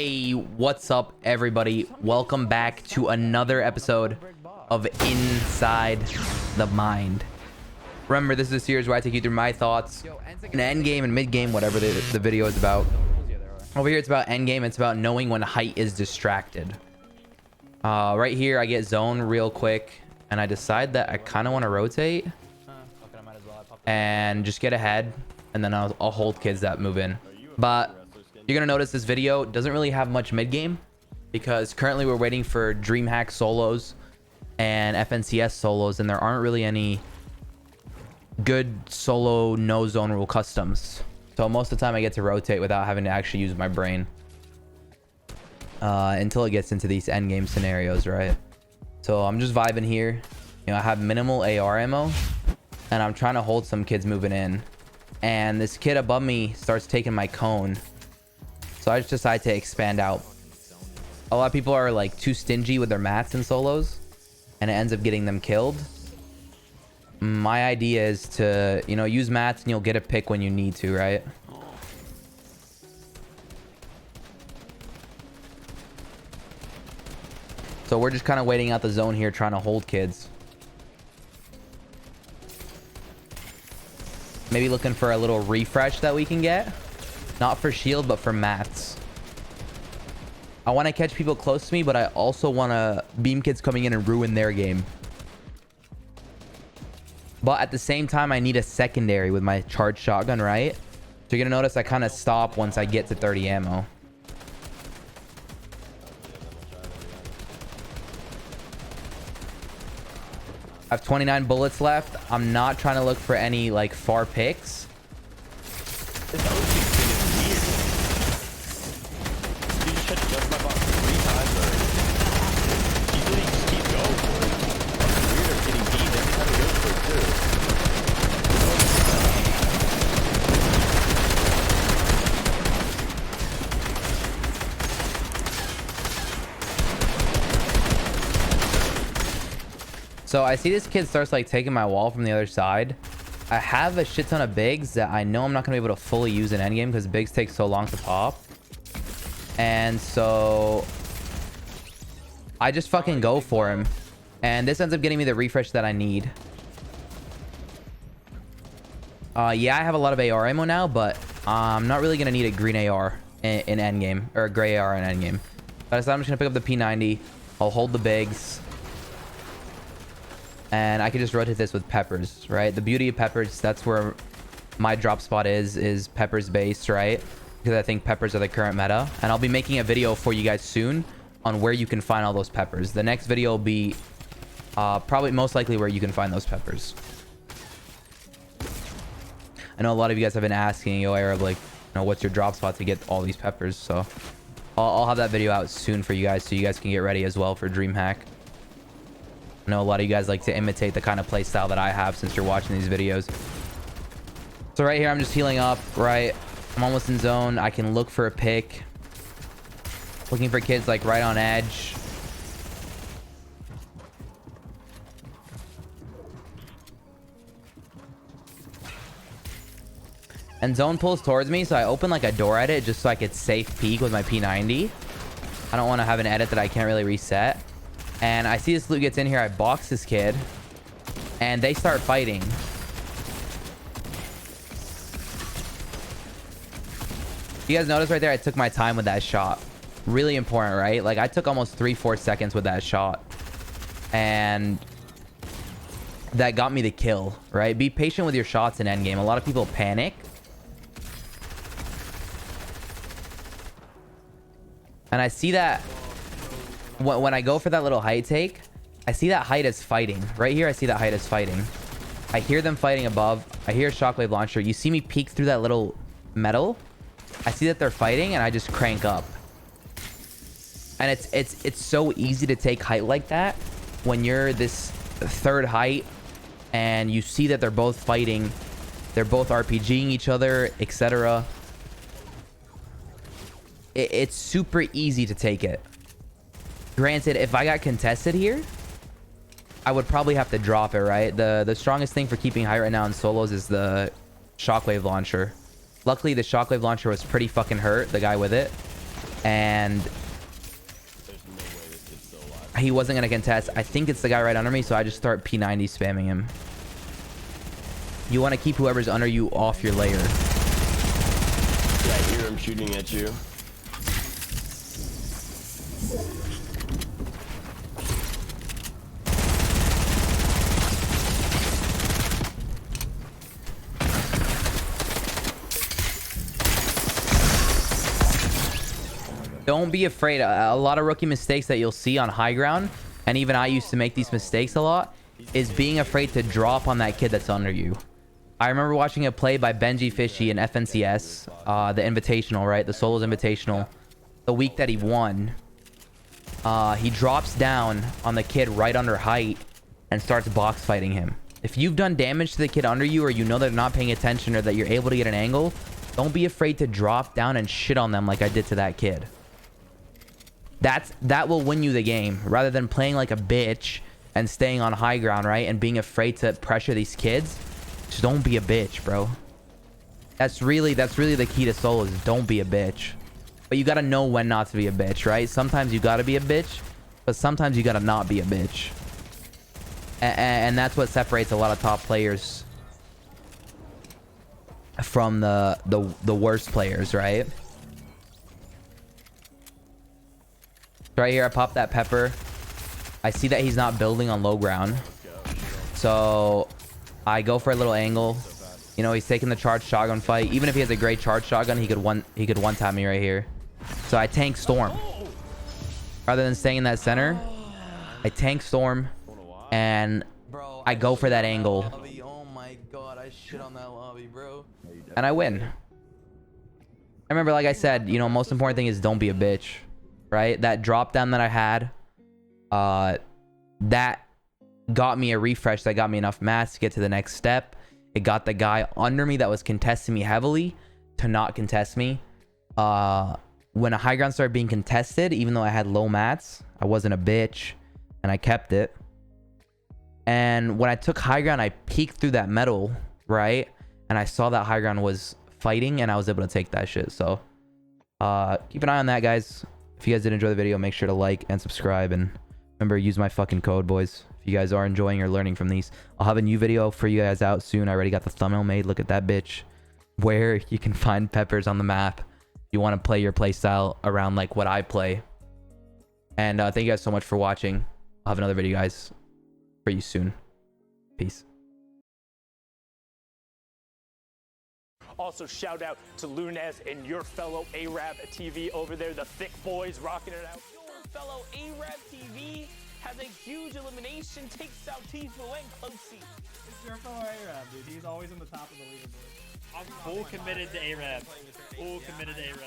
Hey, what's up, everybody? Welcome back to another episode of Inside the Mind. Remember, this is a series where I take you through my thoughts in end game and mid game, whatever the video is about. Over here, it's about end game. It's about knowing when height is distracted. Right here, I get zone real quick, and I decide that I kind of want to rotate and just get ahead, and then I'll hold kids that move in. But you're gonna notice this video doesn't really have much mid game because currently we're waiting for DreamHack solos and FNCS solos, and there aren't really any good solo no zone rule customs. So most of the time I get to rotate without having to actually use my brain until it gets into these end game scenarios, right? So I'm just vibing here. You know, I have minimal AR ammo, and I'm trying to hold some kids moving in. And this kid above me starts taking my cone. So I just decide to expand out. A lot of people are like too stingy with their mats and solos, and it ends up getting them killed. My idea is to, you know, use mats and you'll get a pick when you need to, right? So we're just kind of waiting out the zone here, trying to hold kids. Maybe looking for a little refresh that we can get. Not for shield, but for mats. I want to catch people close to me, but I also want to beam kids coming in and ruin their game. But at the same time, I need a secondary with my charged shotgun, right? So you're going to notice I kind of stop once I get to 30 ammo. I have 29 bullets left. I'm not trying to look for any like far picks. This OC thing is weird. You just tried to jump my box 3 times already. You really just keep going for it. It's weird of getting beat every time he goes for it too. So I see this kid starts like taking my wall from the other side. I have a shit ton of bigs that I know I'm not going to be able to fully use in endgame because bigs take so long to pop. And so I just fucking go for him. And this ends up getting me the refresh that I need. Yeah, I have a lot of AR ammo now, but I'm not really going to need a green AR in endgame, or a gray AR in endgame. But I decided I'm just going to pick up the P90. I'll hold the bigs. And I can just rotate this with peppers, right? The beauty of peppers, that's where my drop spot is peppers based, right? Because I think peppers are the current meta. And I'll be making a video for you guys soon on where you can find all those peppers. The next video will be probably most likely where you can find those peppers. I know a lot of you guys have been asking, yo, Arab, like, you know, what's your drop spot to get all these peppers? So I'll have that video out soon for you guys so you guys can get ready as well for DreamHack. I know a lot of you guys like to imitate the kind of play style that I have since you're watching these videos. So right here, I'm just healing up, right? I'm almost in zone. I can look for a pick. Looking for kids like right on edge. And zone pulls towards me, so I open like a door edit just so I could safe peek with my P90. I don't want to have an edit that I can't really reset. And I see this loot gets in here. I box this kid. And they start fighting. You guys notice right there, I took my time with that shot. Really important, right? Like, I took almost 3-4 seconds with that shot. And that got me the kill, right? Be patient with your shots in endgame. A lot of people panic. And I see that when I go for that little height take, I see that height is fighting. Right here, I see that height is fighting. I hear them fighting above. I hear a shockwave launcher. You see me peek through that little metal. I see that they're fighting, and I just crank up. And it's so easy to take height like that when you're this third height, and you see that they're both fighting. They're both RPGing each other, etc. It's super easy to take it. Granted, if I got contested here, I would probably have to drop it, right? The strongest thing for keeping height right now in solos is the shockwave launcher. Luckily, the shockwave launcher was pretty fucking hurt, the guy with it. and There's no way this kid's still alive. he wasn't going to contest. I think it's the guy right under me, so I just start P90 spamming him. You want to keep whoever's under you off your layer. Yeah, I hear him shooting at you. Don't be afraid. A lot of rookie mistakes that you'll see on high ground, and even I used to make these mistakes a lot, is being afraid to drop on that kid that's under you. I remember watching a play by Benji Fishy in FNCS, the Invitational, right? The Solos Invitational. The week that he won, he drops down on the kid right under height and starts box fighting him. If you've done damage to the kid under you, or you know they're not paying attention, or that you're able to get an angle, don't be afraid to drop down and shit on them like I did to that kid. That will win you the game, rather than playing like a bitch and staying on high ground, right? And being afraid to pressure these kids. Just don't be a bitch, bro. That's really the key to solos, is don't be a bitch. But you gotta know when not to be a bitch, right? Sometimes you gotta be a bitch, but sometimes you gotta not be a bitch. And that's what separates a lot of top players from the worst players, right? Right here, I pop that pepper. I see that he's not building on low ground, so I go for a little angle. You know, he's taking the charged shotgun fight. Even if he has a great charged shotgun, he could one tap me right here. So I tank Storm rather than staying in that center. I tank Storm, and I go for that angle. Oh my god, I shit on that lobby, bro. And I win. I remember, like I said, you know, most important thing is don't be a bitch, right? That drop down that I had, that got me a refresh, that got me enough mats to get to the next step. It got the guy under me that was contesting me heavily to not contest me. When a high ground started being contested, even though I had low mats, I wasn't a bitch, and I kept it. And when I took high ground, I peeked through that metal, right? And I saw that high ground was fighting, and I was able to take that shit. So keep an eye on that, guys. If you guys did enjoy the video, make sure to like and subscribe, and remember, use my fucking code, boys. If you guys are enjoying or learning from these, I'll have a new video for you guys out soon. I already got the thumbnail made. Look at that bitch, where you can find peppers on the map. You want to play your play style around like what I play. And thank you guys so much for watching. I'll have another video, guys, for you soon. Peace. Also, shout out to Lunez and your fellow Arab TV over there, the thick boys rocking it out. Your fellow Arab TV has a huge elimination, takes out Tifu and Closey. It's your fellow Arab, dude. He's always in the top of the leaderboard. I'm full committed to Arab. Full committed to Arab.